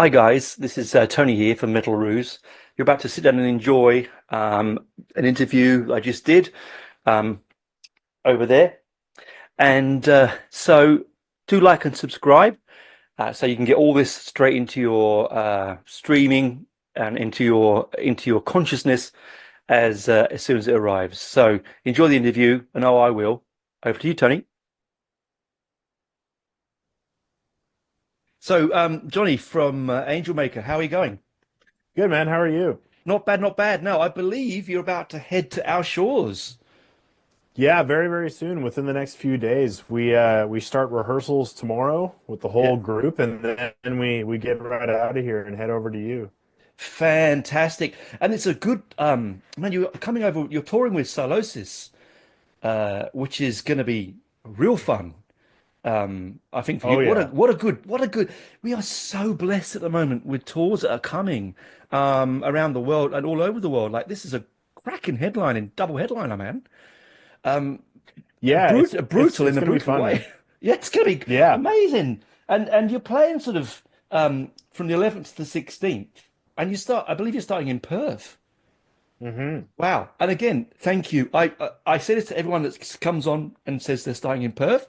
Hi guys, this is Tony here from Metal Roos. You're about to sit down and enjoy an interview I just did um, over there, and so do like and subscribe so you can get all this straight into your streaming and into your consciousness as soon as it arrives. So enjoy the interview, and I will. Over to you, Tony. So Johnny from Angelmaker, how are you going? Good, man. How are you? Not bad, not bad. Now, I believe you're about to head to our shores. Yeah, very, very soon, within the next few days. We start rehearsals tomorrow with the Yeah. whole group, and then we get right out of here and head over to you. Fantastic. And it's a good man, you're coming over, you're touring with Sylosis, which is gonna be real fun. I think for you. Oh yeah. What a good we are so blessed at the moment with tours that are coming around the world and all over the world. Like this is a cracking headlining, double headliner, man. Um Yeah, it's it's brutal in it's a gonna be brutal fun, way. man. Yeah, it's gonna be Yeah. amazing. And you're playing sort of from the 11th to the 16th, and I believe you're starting in Perth. hmm Wow. And again, thank you. I say this to everyone that comes on and says they're starting in Perth,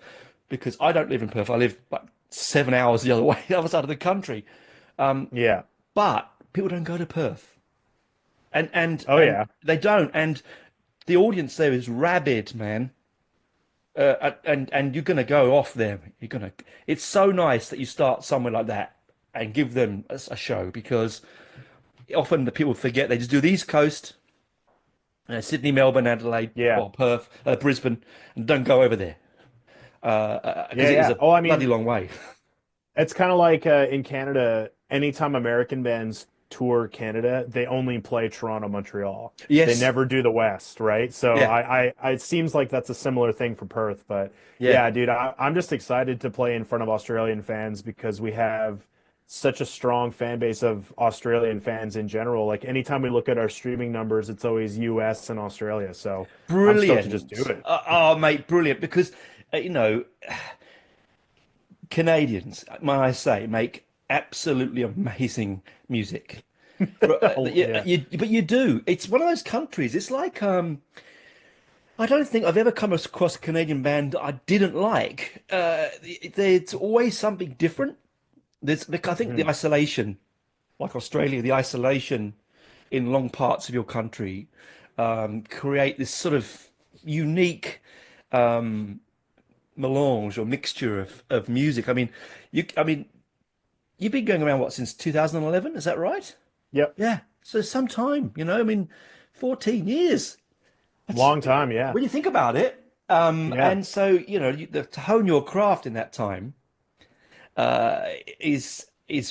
because I don't live in Perth. I live like 7 hours the other way, the other side of the country. Yeah. But people don't go to Perth, and and Oh and yeah. they don't. And the audience there is rabid, man. And you're gonna go off there. You're gonna. It's so nice that you start somewhere like that and give them a show, because often the people forget they just do the East Coast, Sydney, Melbourne, Adelaide, Yeah. or Perth, Brisbane, and don't go over there Yeah, because it is yeah. a Oh, I bloody mean, long way. it's kind of like in Canada, anytime American bands tour Canada, they only play Toronto, Montreal. They Yes, never do the West, right? So yeah, it seems like that's a similar thing for Perth. But yeah, yeah, dude, I'm just excited to play in front of Australian fans because we have such a strong fan base of Australian fans in general. Like anytime we look at our streaming numbers, it's always US and Australia. So I'm stoked to just do brilliant. it. Oh, mate, brilliant. Because you know, Canadians, may I say, make absolutely amazing music. Oh, yeah. But you do. It's one of those countries. It's like I don't think I've ever come across a Canadian band that I didn't like. There's always something different. I think the Mhm. isolation, like Australia, the isolation in long parts of your country, create this sort of unique um, melange or mixture of music. I mean, you've been going around what since 2011? Is that right? Yep. Yeah. So some time, 14 years. That's Long time. Yeah. when you think about it. Yeah. And so, to hone your craft in that time uh, is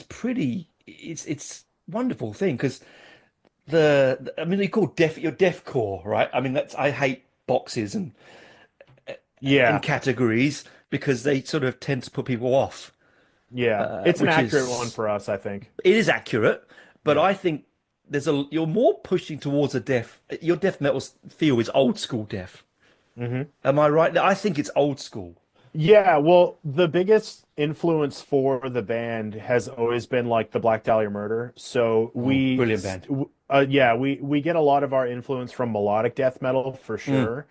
pretty. It's wonderful thing because I mean, you call you're deathcore, right? I mean, I hate boxes and Yeah. categories because they sort of tend to put people off, Yeah, it's an which accurate one is for us, I think. it is accurate, but Yeah. I think you're more pushing towards your death metal feel is old school death. hmm Am I right? I think it's old school. Yeah, well, the biggest influence for the band has always been like the Black Dahlia Murder. So Oh, brilliant band. yeah, we get a lot of our influence from melodic death metal for Mm. sure.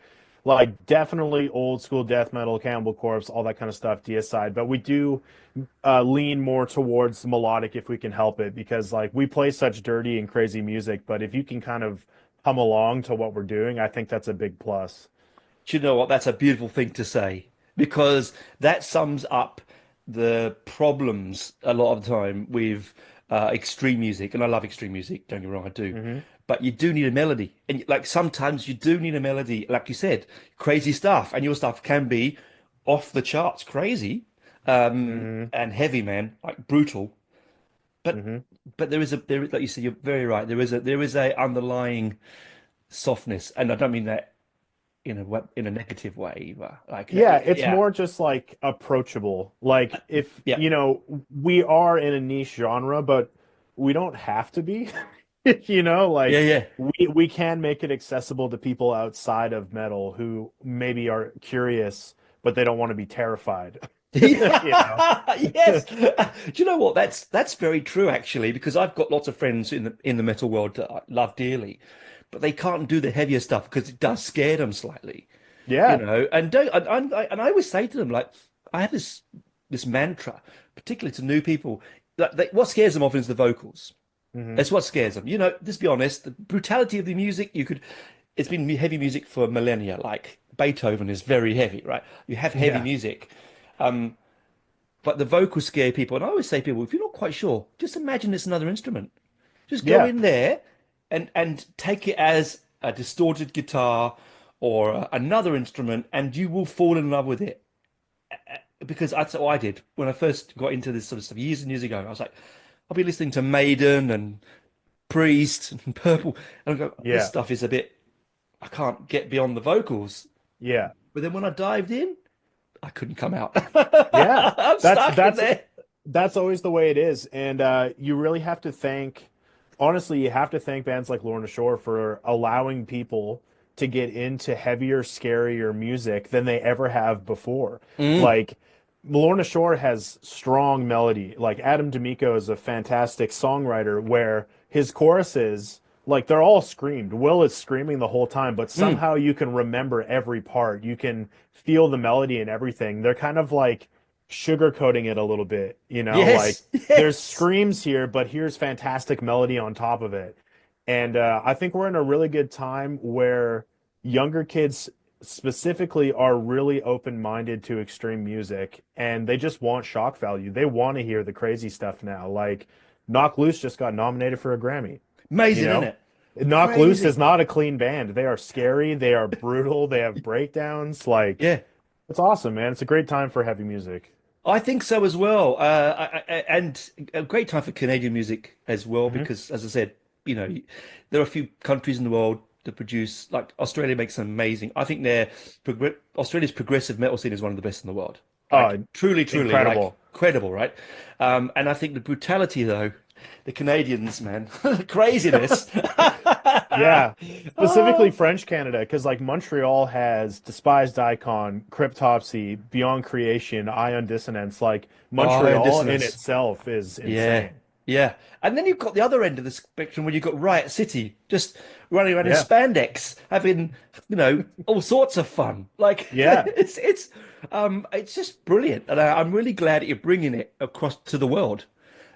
Like definitely old school death metal, Cannibal Corpse, all that kind of stuff, Deicide. But we do lean more towards melodic if we can help it, because like we play such dirty and crazy music, but if you can kind of hum along to what we're doing, I think that's a big plus. Do you know what? That's a beautiful thing to say, because that sums up the problems a lot of the time with extreme music. And I love extreme music, don't get me wrong, I do. hmm But you do need a melody. And like sometimes you do need a melody, like you said, crazy stuff. And your stuff can be off the charts crazy hmm and heavy, man, like brutal. But hmm like you said, you're very right. There is a underlying softness, and I don't mean that in a negative way, but like Yeah, it's yeah, more just like approachable. Like if, yeah, we are in a niche genre, but we don't have to be. yeah, Like yeah. we can make it accessible to people outside of metal who maybe are curious, but they don't want to be terrified. You know? Yeah, yes. Do you know what? That's very true actually, because I've got lots of friends in the metal world that I love dearly, but they can't do the heavier stuff because it does scare them slightly, you Yeah. know. And don't and I always say to them like, I have this mantra, particularly to new people, that what scares them often is the vocals. Hmm. That's what scares them. You know, let's be honest, the brutality of the music, it's been heavy music for millennia. Like Beethoven is very heavy, right? You have heavy Yeah. music. Um, but the vocals scare people. And I always say to people, if you're not quite sure, just imagine it's another instrument. Just go Yeah. in there and take it as a distorted guitar or another instrument, and you will fall in love with it. Because that's what I did when I first got into this sort of stuff years and years ago. I was like, I'll be listening to Maiden and Priest and Purple, and I go, this Yeah. stuff is a bit, I can't get beyond the vocals. Yeah. But then when I dived in, I couldn't come out. Yeah. I'm That's stuck in that's there. that's always the way it is. And you really have to thank, honestly, you have to thank bands like Lorna Shore for allowing people to get into heavier, scarier music than they ever have before. Mm, Like, Lorna Shore has strong melody. Like, Adam D'Amico is a fantastic songwriter where his choruses, like, they're all screamed. Will is screaming the whole time, but mm. somehow you can remember every part. You can feel the melody and everything. They're kind of like, sugarcoating it a little bit, you know, like Yes, there's yes. screams here, but here's fantastic melody on top of it. And I think we're in a really good time where younger kids specifically are really open-minded to extreme music and they just want shock value. They want to hear the crazy stuff now. Like Knock Loose just got nominated for a Grammy, you Amazing, isn't know? it? Knock Loose is Crazy. not a clean band. They are scary, they are brutal, they have breakdowns. Like Yeah, it's awesome, man. It's a great time for heavy music. I think so as well. And a great time for Canadian music as well, Hmm. because as I said, you know, there are a few countries in the world that produce, like Australia makes some amazing. I think Australia's progressive metal scene is one of the best in the world. Like Oh, truly, truly, like incredible. credible, right? And I think the brutality though, the Canadians, man, the craziness. Yeah. Specifically Oh, French Canada, because like Montreal has Despised Icon, Cryptopsy, Beyond Creation, Ion Dissonance. Like Iron Montreal in Dissonance. itself is Yeah, insane. yeah. And then you've got the other end of the spectrum where you've got Riot City just running around in Yeah. spandex, having, all sorts of fun. Like Yeah. it's just brilliant. And I'm really glad that you're bringing it across to the world.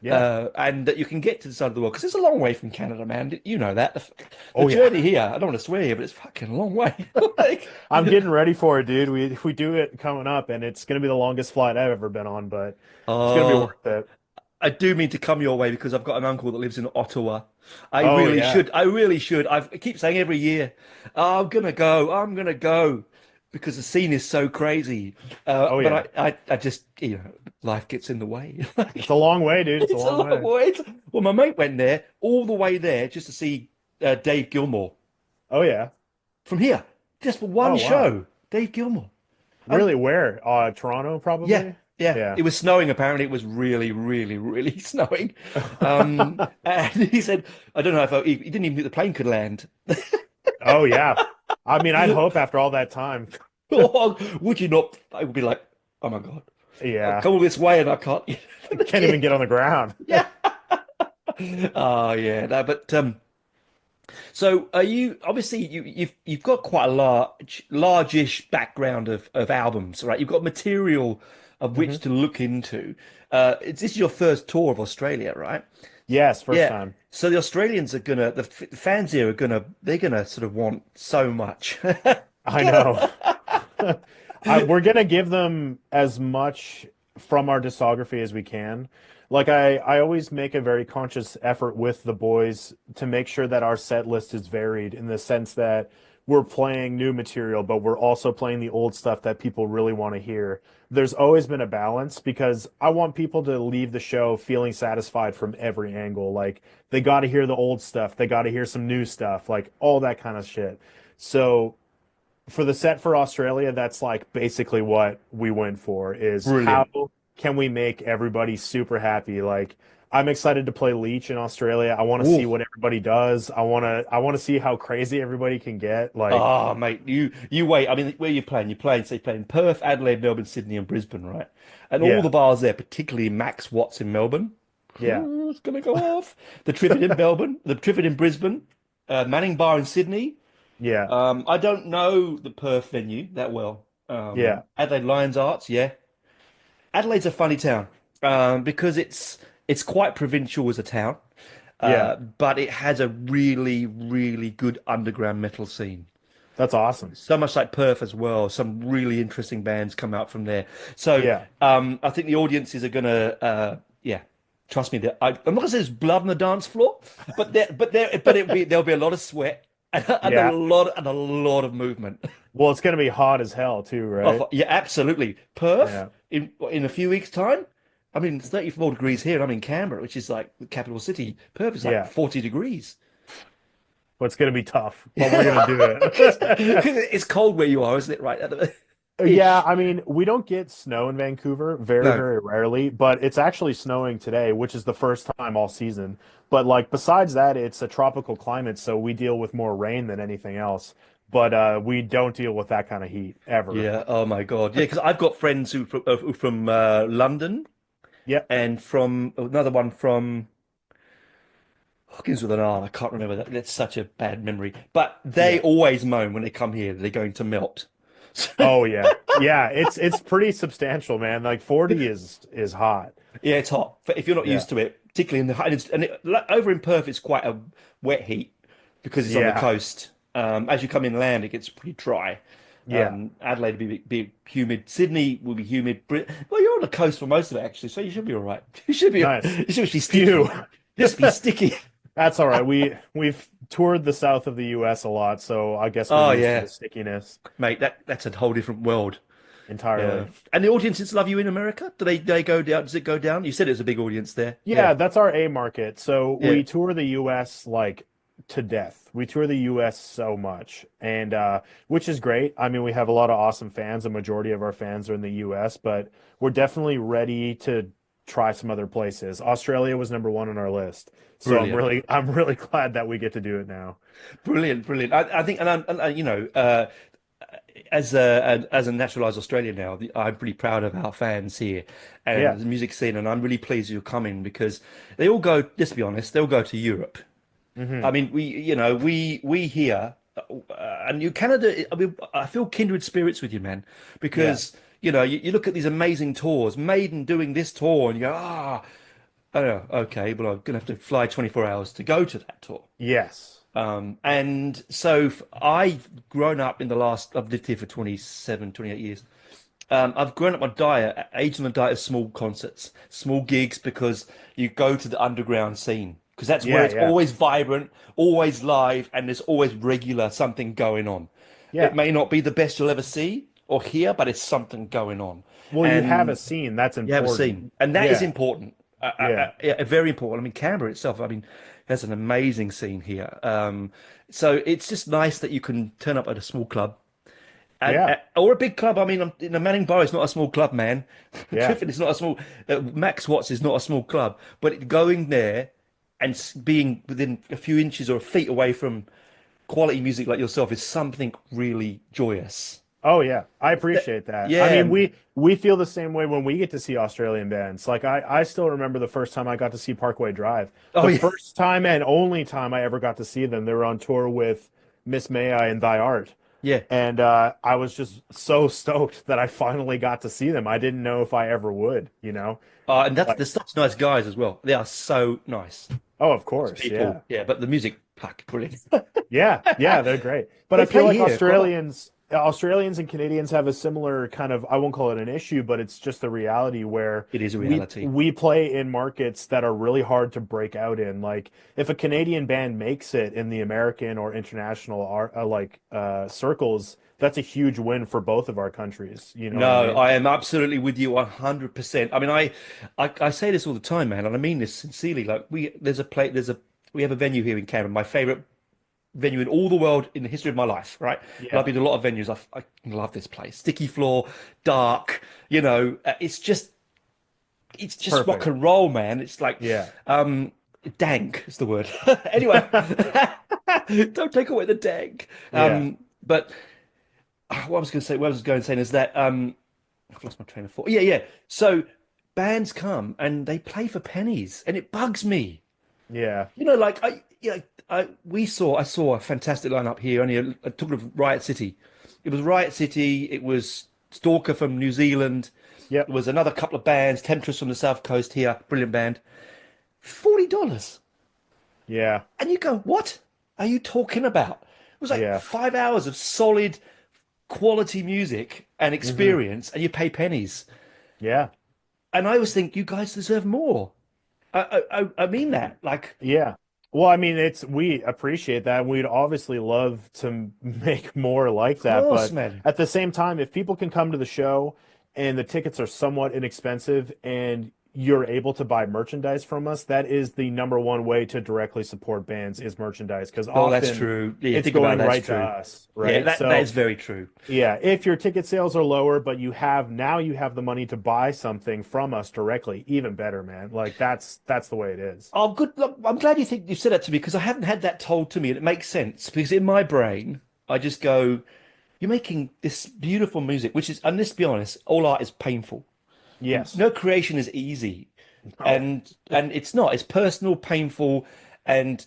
Yeah. And that you can get to the side of the world because it's a long way from Canada, man. You know that the Oh yeah. journey here. I don't want to swear here, but it's fucking a long way. Like, I'm getting ready for it, dude. We do it coming up and it's gonna be the longest flight I've ever been on, but it's gonna be oh, worth it. I do mean to come your way because I've got an uncle that lives in Ottawa. I Oh really yeah. should. I really should. I keep saying every year, "Oh, I'm gonna go. I'm gonna go," because the scene is so crazy. Oh But yeah. I just, life gets in the way. It's Like, a long way, dude. It's a it's a long long way. way. Well, my mate went there all the way there just to see Dave Gilmore Oh yeah. from here, just for one Oh wow. show. Dave Gilmore. Um, Really? Where? Toronto, Yeah, probably? yeah. Yeah. It was snowing, apparently. It was really, really, really snowing. And he said, I don't know if he didn't even think the plane could land. Oh yeah. I mean, I'd hope after all that time. Or would you not? I would be like, oh my God, I've Yeah. come all this way and I can't. Can't even get on the ground. Yeah. Oh yeah. No, but so are you obviously you've got quite a largish background of albums, right? You've got material of which Hmm. to look into. This is your first tour of Australia, right? Yes, first Yeah. time. So the Australians are gonna, the fans here are gonna, they're gonna sort of want so much. I Get know. We're gonna give them as much from our discography as we can. Like I always make a very conscious effort with the boys to make sure that our set list is varied in the sense that we're playing new material, but we're also playing the old stuff that people really want to hear. There's always been a balance because I want people to leave the show feeling satisfied from every angle. Like they got to hear the old stuff, they got to hear some new stuff, like all that kind of shit. So for the set for Australia, that's like basically what we went for is how Brilliant. can we make everybody super happy? Like I'm excited to play Leech in Australia. I want to Ooh. see what everybody does. I want to see how crazy everybody can get. Like, Ah, mate, you wait. I mean, where are you playing? You're playing Perth, Adelaide, Melbourne, Sydney, and Brisbane, right? And all yeah, the bars there, particularly Max Watts in Melbourne, yeah, it's gonna go off. The Triffid in Melbourne, the Triffid in Brisbane, Manning Bar in Sydney. yeah, I don't know the Perth venue that well. yeah, Adelaide Lions Arts, yeah. Adelaide's a funny town because it's quite provincial as a town, yeah. but it has a really, really good underground metal scene. That's awesome. So much like Perth as well. Some really interesting bands come out from there. So Yeah, I think the audiences are gonna, yeah, trust me. I'm not gonna say there's blood on the dance floor, there'll be a lot of sweat and yeah. a lot of movement. Well, it's gonna be hot as hell too, right? Oh, yeah, absolutely. Perth Yeah, in a few weeks' time. I mean, it's 34 degrees here, and I'm in Canberra, which is like the capital city. Perth is like yeah. 40 degrees. Well, it's gonna be tough, but we're gonna do Because it. it's cold where you are, isn't it? Right? Yeah, Ish. I mean, we don't get snow in Vancouver very, No. very rarely, but it's actually snowing today, which is the first time all season. But like besides that, it's a tropical climate, so we deal with more rain than anything else. But we don't deal with that kind of heat ever. Yeah. Oh my God. Yeah, because I've got friends who from London Yeah, and from another one from Hawkins with an R. I can't remember that. That's such a bad memory. But they yeah. always moan when they come here that they're going to melt. Oh yeah. Yeah, it's pretty substantial, man. Like 40 is hot. Yeah, it's hot. If you're not Yeah. used to it, particularly in the like, over in Perth, it's quite a wet heat because it's on the Yeah. coast. As you come inland, it gets pretty dry. Yeah. Adelaide will be humid. Sydney will be humid. Well, you're on the coast for most of it actually, so you should be all right. You should be. Nice. You should be Phew. sticky. Just be sticky. That's all right. We've toured the south of the US a lot, so I guess we're Oh used to yeah, the stickiness mate. That's a whole different world. Yeah. entirely. And the audiences love you in America? Do they go down? Does it go down? You said it was a big audience there. Yeah, Yeah. that's our A market. So Yeah. we tour the US like to death. We tour the US so much, and which is great. I mean, we have a lot of awesome fans. A majority of our fans are in the US, but we're definitely ready to try some other places. Australia was number one on our list. So Brilliant. I'm really glad that we get to do it now. Brilliant, brilliant. I think, you know, as a naturalized Australian now, I'm pretty proud of our fans here and Yeah. the music scene, and I'm really pleased you're coming because they all go. Let's be honest, they'll go to Europe. I Hmm. mean, we here, and you Canada. I mean, I feel kindred spirits with you, man, Yeah. because you look at these amazing tours, Maiden doing this tour, and you go, oh, okay, well, I'm gonna have to fly 24 hours to go to that tour. Yes. And so I've grown up in the last, I've lived here for 27, 28 years. I've grown up my diet, aged on a diet of small concerts, small gigs, because you go to the underground scene, because that's where Yeah, it's yeah. always vibrant, always live, and there's always regular something going on. It Yeah. may not be the best you'll ever see or hear, but it's something going on. Well, you have a And scene. That's you have a important. scene, and that is Yeah. important. Yeah. Yeah, very important. I mean, Canberra itself, I mean, has an amazing scene here. So it's just nice that you can turn up at a small club Yeah. or a big club. I mean, Manning Bar is not a small club, man. Yeah. Triffid is not a small. Max Watts is not a small club. But going there and being within a few inches or feet away from quality music like yourself is something really joyous. Oh yeah, I appreciate that. I Yeah. mean, we feel the same way when we get to see Australian bands. Like I still remember the first time I got to see Parkway Drive. Oh The yeah. first time and only time I ever got to see them. They were on tour with Miss May I and Thy Art. Yeah. And I was just so stoked that I finally got to see them. I didn't know if I ever would, you know? And that's Like, they're such nice guys as well. They are so nice. oh, of As course, people. yeah. Yeah, but the music, fuck, brilliant. Yeah, yeah, they're great. But They I feel play like here quite a lot. Australians and Canadians have a similar kind of, I won't call it an issue, but it's just the reality where It is a we reality. we play in markets that are really hard to break out in. Like if a Canadian band makes it in the American or international circles, that's a huge win for both of our countries. You know what I No, mean? I am absolutely with you 100%. I mean, I say this all the time, man, and I mean this sincerely. Like we have a venue here in Canberra, my favorite venue in all the world in the history of my life, right? And I've Yeah. been to a lot of venues. I love this place. Sticky floor, dark, it's just it's just rock Perfect. and roll, man. It's like Yeah. dank is the word. Anyway, don't take away the dank. Yeah. But what I was going to say, what I was going to say is that I've lost my train of thought. Yeah, yeah. So bands come and they play for pennies, and it bugs me. Yeah. You know, like I saw a fantastic lineup here. Only talking of Riot City, it was Riot City. It was Stalker from New Zealand. There Yep. was another couple of bands, Temptress from the South Coast here, brilliant band. $40, Yeah. and you go, what are you talking about? It was like Yeah. 5 hours of solid quality music and Hmm. experience, and you pay pennies. Yeah. And I always think you guys deserve more. I mean that. Like, Yeah. Well, I mean, we appreciate that. We'd obviously love to make more like of that, course, but man. at the same time, if people can come to the show and the tickets are somewhat inexpensive and you're able to buy merchandise from us, that is the number one way to directly support bands is merchandise because Oh, that's often true. Yeah, it's think about it, going that's right to true. us, Yeah, right? that So is very true. yeah, if your ticket sales are lower, but you have the money to buy something from us directly, even better, man. Like that's the way it is. Oh, good. Look, I'm glad you said that to me because I haven't had that told to me, and it makes sense because in my brain, I just go, "You're making this beautiful music, which is, and let's be honest, all art is painful. Yes. No creation is easy, Oh, and it's not. It's personal, painful, and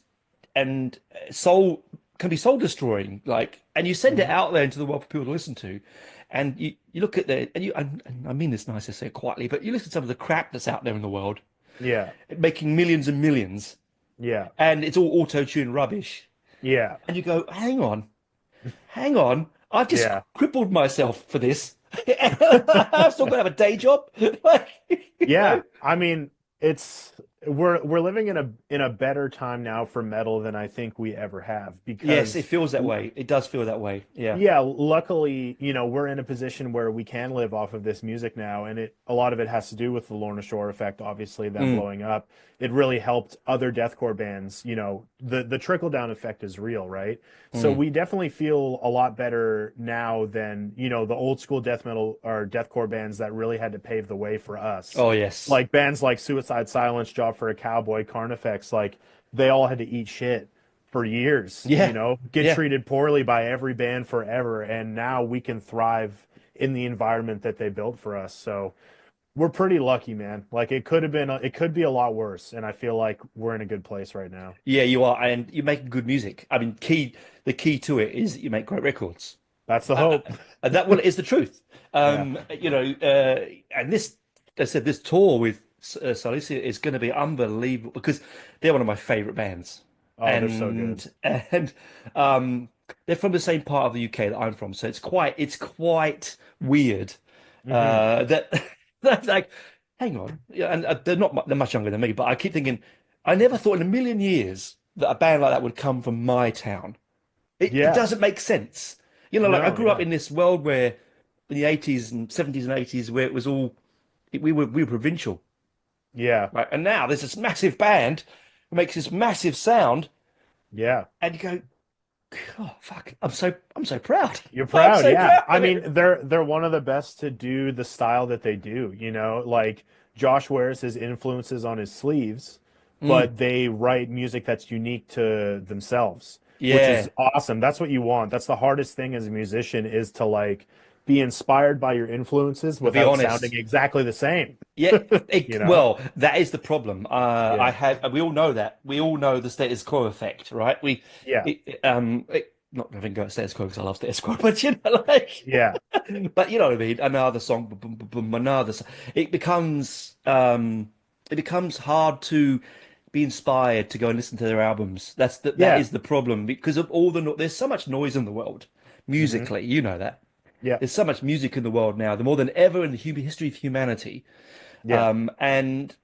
and soul can be soul destroying. Like, and you send it mhm. out there into the world for people to listen to, and you look at the and I mean this nice to say it quietly, but you listen to some of the crap that's out there in the world, Yeah. making millions and millions, Yeah. and it's all auto-tune rubbish, Yeah. and you go, hang on, I've just Yeah. crippled myself for this. I've still got to have a day job, like, you Yeah. know. I mean, it's we're living in a better time now for metal than I think we ever have Yes, it because feels that way. It does feel that way. Yeah. yeah, luckily, we're in a position where we can live off of this music now, and a lot of it has to do with the Lorna Shore effect, obviously, them Mm, blowing up. It really helped other deathcore bands, the trickle down effect is real, right? So mm. we definitely feel a lot better now than, the old school death metal or deathcore bands that really had to pave the way for us. Oh, yes. Like bands like Suicide Silence, Job for a Cowboy, Carnifex, like they all had to eat shit for years, Yeah. get Yeah. treated poorly by every band forever. And now we can thrive in the environment that they built for us. So we're pretty lucky, man. Like it could be a lot worse. And I feel like we're in a good place right now. Yeah, you are. And you're making good music. I mean, the key to it is that you make great records. That's the Uh, hope. and that one is the truth. Yeah. And this, as I said, this tour with Sylosis is going to be unbelievable because they're one of my favorite bands. Oh, they're so good. And they're from the same part of the UK that I'm from, so it's quite weird Hmm. that that's like, hang on, yeah, and they're much younger than me, but I keep thinking, I never thought in a million years that a band like that would come from my town. It Yeah. doesn't make sense. Like I No, grew up yeah. in this world where in the 80s and 70s and 80s where it was all we were provincial, Yeah. right? And now there's this massive band who makes this massive sound, Yeah. and you go, oh fuck, I'm so proud. You're I'm proud, so yeah. proud I of mean, it. they're one of the best to do the style that they do, Like Josh wears his influences on his sleeves, Mm, but they write music that's unique to themselves, which is yeah, awesome. That's what you want. That's the hardest thing as a musician is to like be inspired by your influences to be without sounding honest. you the same, Yeah, you know? well, that is the problem. I Yeah. had we all know that. We all know the status quo effect, right? Yeah. Not having go status quo because I love status quo, but like, Yeah. but you know what I mean. Another song, boom, boom, boom, boom, another. It becomes hard to be inspired to go and listen to their albums. That Yeah. is the problem because of all there's so much noise in the world Hmm. musically. You know that. Yeah. There's so much music in the world now, the more than ever in the history of humanity. Yeah. And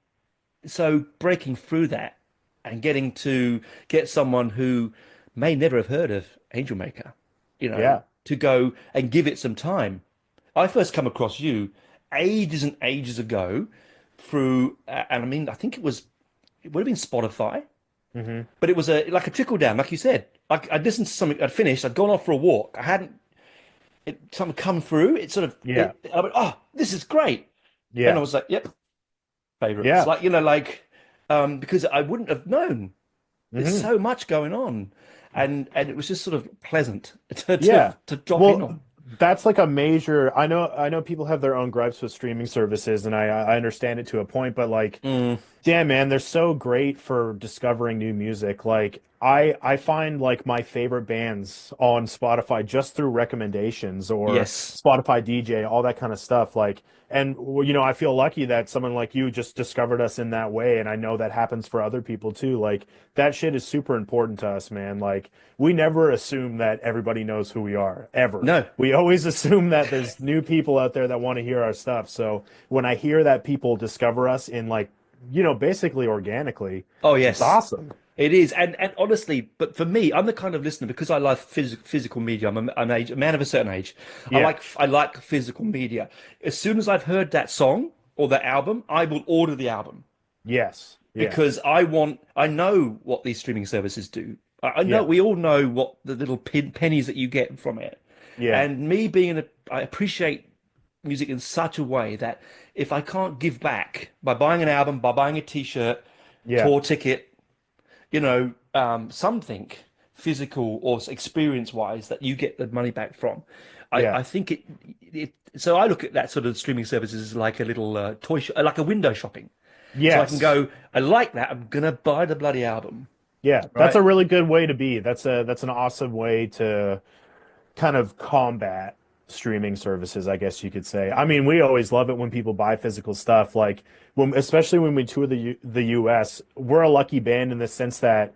so breaking through that and getting to get someone who may never have heard of Angelmaker, Yeah. to go and give it some time. I first come across you ages and ages ago through, and I mean, I think it would have been Spotify, Hmm. but it was like a trickle down, like you said. Like I'd listened to something, I'd finished, I'd gone off for a walk, I hadn't something come through. It sort of, Yeah. I went, oh, this is great, and I Yeah. was like, yep, favorites. Yeah. Like, because I wouldn't have known. There's Hmm. so much going on, and it was just sort of pleasant to Yeah. drop in Well, on. that's like a major. I know people have their own gripes with streaming services, and I understand it to a point, but like, Mm, damn, man, they're so great for discovering new music. Like I find like my favorite bands on Spotify just through recommendations or yes. Spotify DJ, all that kind of stuff. Like, and well, I feel lucky that someone like you just discovered us in that way, and I know that happens for other people too. Like that shit is super important to us, man. Like we never assume that everybody knows who we are, ever. No. We always assume that there's new people out there that want to hear our stuff. So when I hear that people discover us in like basically organically. Oh, It's yes. awesome. It is, and honestly, but for me, I'm the kind of listener because I love physical media. A man of a certain age. Yeah. I like physical media. As soon as I've heard that song or that album, I will order the album Yes. Yeah. because I know what these streaming services do. I know Yeah. we all know what the little pennies that you get from it, Yeah. and I appreciate music in such a way that if I can't give back by buying an album, by buying a t-shirt, Yeah. tour ticket, something physical or experience wise that you get the money back from. Yeah. I think so I look at that sort of streaming services as like a little like a window shopping. So I can Yes. go, I like that. I'm gonna buy the bloody album, Yeah. That's right? a really good way to be. That's an awesome way to kind of combat streaming services, I guess you could say. I mean, we always love it when people buy physical stuff. Like especially when we tour the US, we're a lucky band in the sense that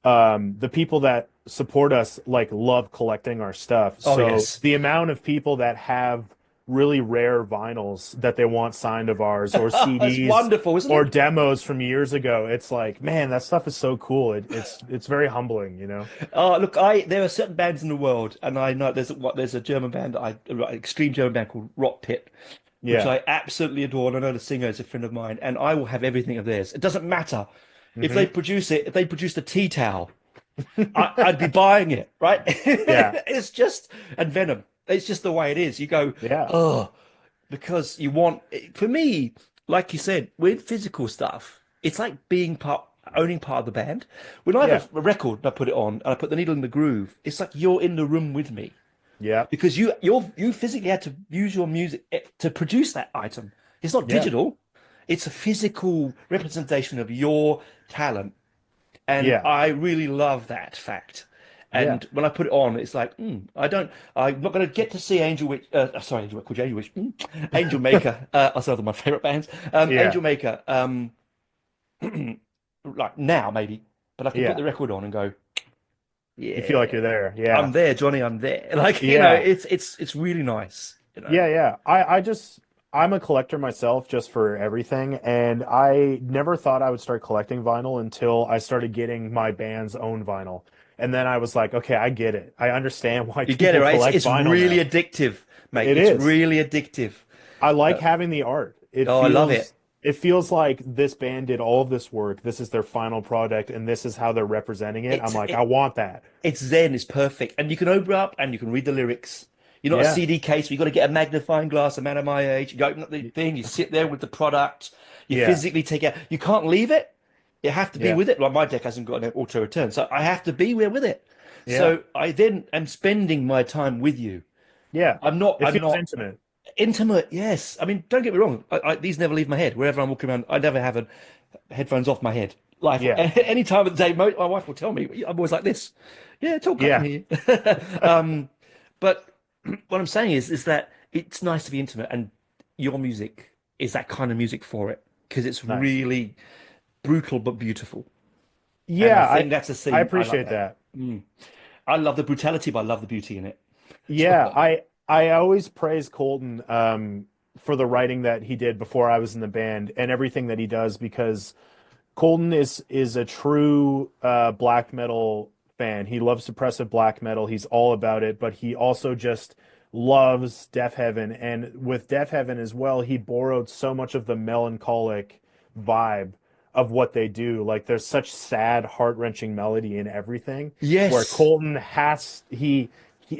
the people that support us like love collecting our stuff. Oh So yes, the amount of people that have really rare vinyls that they want signed of ours or it's CDs wonderful, isn't or it? demos from years ago, it's like, man, that stuff is so cool. It's very humbling, Look, there are certain bands in the world, and I know there's a German band, an extreme German band called Rock Pit, which Yeah. I absolutely adore. And I know the singer is a friend of mine, and I will have everything of theirs. It doesn't matter Hmm. if they produce a tea towel, I'd be buying it, right? Yeah. It's just, and Venom. It's just the way it is. You go, Yeah. oh, because you want. For me, like you said, with physical stuff, it's like owning part of the band. When I Yeah. have a record and I put it on and I put the needle in the groove, it's like you're in the room with me Yeah. because you physically had to use your music to produce that item. It's not Yeah. digital. It's a physical representation of your talent. And Yeah. I really love that fact. Yeah. And when I put it on, it's like, I'm not going to get to see Angel Witch, sorry, Angel Witch, Angel Witch, Angel Maker, that's another of my favorite bands. Yeah. Angel Maker, like now maybe, but I can put Yeah. the record on and go, You feel like you're yeah, there. Yeah. I'm there, Johnny, I'm there. Like, Yeah. it's really nice. Yeah, yeah. I'm a collector myself just for everything, and I never thought I would start collecting vinyl until I started getting my band's own vinyl. And then I was like, okay, I get it. I understand why You get it, people right? collect It's vinyl really now. addictive, mate. It It's is. really addictive. I like Uh, having the art. oh, I love it. It feels like this band did all of this work. This is their final product, and this is how they're representing it. I'm It's like, I it, want that. it's zen, it's perfect. And you can open up and you can read the lyrics. You're not a Yeah. CD case where you've got to get a magnifying glass, a man of my age. You open up the thing, you sit there with the product, you Yeah. physically take it. You can't leave it. You have to be Yeah. with it. Like my deck hasn't got an auto return, so I have to be there with it. Yeah. So I then am spending my time with you. Yeah. It I'm feels not intimate. intimate. Yes. I mean, don't get me wrong. These never leave my head. Wherever I'm walking around, I never have headphones off my head. Like Yeah. any time of the day, my wife will tell me, I'm always like this. Yeah, it's all cut Yeah. in here. But what I'm saying is that it's nice to be intimate, and your music is that kind of music for it because it's Nice. really brutal but beautiful. And I Yeah, think that's a I theme. I like appreciate that. that. Mm. I love the brutality, but I love the beauty in it as Yeah, well. I always praise Colton for the writing that he did before I was in the band and everything that he does because Colton is a true black metal fan. He loves suppressive black metal. He's all about it, but he also just loves Death Heaven. And with Death Heaven as well, he borrowed so much of the melancholic vibe of what they do. Like there's such sad, heart-wrenching melody in everything where Yes. Colton has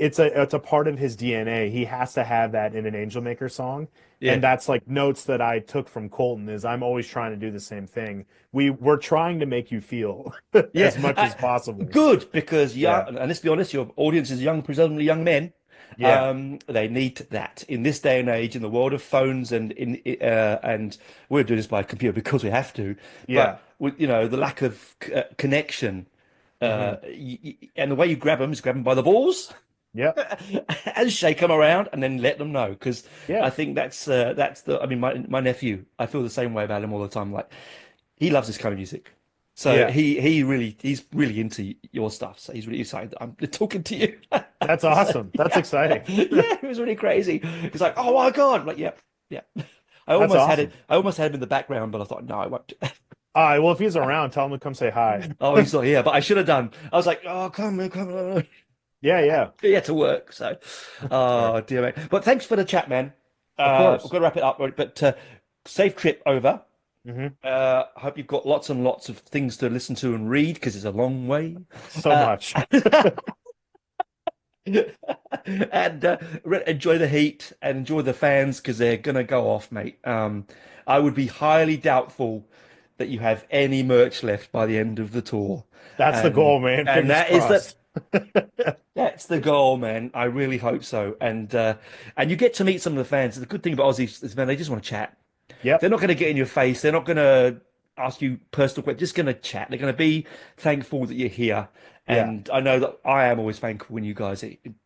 it's a part of his DNA. He has to have that in an Angelmaker song. Yeah. And that's like notes that I took from Colton is I'm always trying to do the same thing. We're trying to make you feel as Yeah, much as possible. good because Yeah. young, and let's be honest, your audience is young, presumably young men. Yeah. They need that in this day and age, in the world of phones, and we're doing this by computer because we have to. Yeah. But with the lack of connection, Hmm. and the way you grab them is grab them by the balls Yep. and shake them around, and then let them know. Because I Yeah. think that's the. I mean, my nephew, I feel the same way about him all the time. Like he loves this kind of music. So Yeah. he's really into your stuff. So he's really excited that I'm talking to you. That's So, awesome. That's yeah, exciting. yeah, it was really crazy. It's like, oh my God, I'm like, yeah, yeah. That's awesome. I almost had him in the background, but I thought, no, I won't. All right. Well, if he's around, tell him to come say hi. Oh, he's not here, but I should have done. I was like, oh, come on, come on. Yeah. Yeah. Yeah, to work. So, Sure. oh dear man. But thanks for the chat, man. Of We've course. got to wrap it up, but safe trip over. Hmm. I hope you've got lots and lots of things to listen to and read because it's a long way. So Uh, much. and enjoy the heat and enjoy the fans because they're gonna go off, mate. I would be highly doubtful that you have any merch left by the end of the tour, That's the and goal, man. and Fingers that is the crossed. that's the goal, man. I really hope so. And you get to meet some of the fans. The good thing about Aussie is, man, they just want to chat. They're Yep. not going to get in your face. They're not going to ask you personal questions. Just going to chat. They're going to be thankful that you're here. Yeah. And I know that I am always thankful when people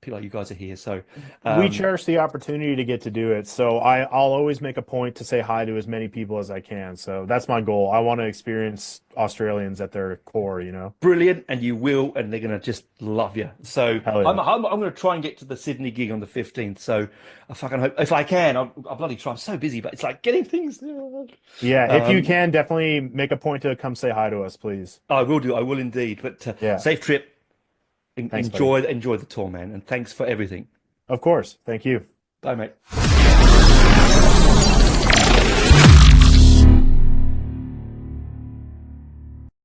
like you guys are here. So, We um, cherish the opportunity to get to do it. So I'll always make a point to say hi to as many people as I can. So that's my goal. I want to experience Australians at their core, you know? brilliant, and you will, and they're going to just love you. So Hell I'm, yeah. I'm, I'm going to try and get to the Sydney gig on the 15th. So I fucking hope, if I can, I'll bloody try. I'm so busy, but it's like getting things. Yeah. If you Um, can, definitely make a point to come say hi to us, please. I will do. I will indeed. But Yeah. safe trip. Thanks, buddy. Enjoy the tour, man, and thanks for everything. Of course. Thank you. Bye, mate.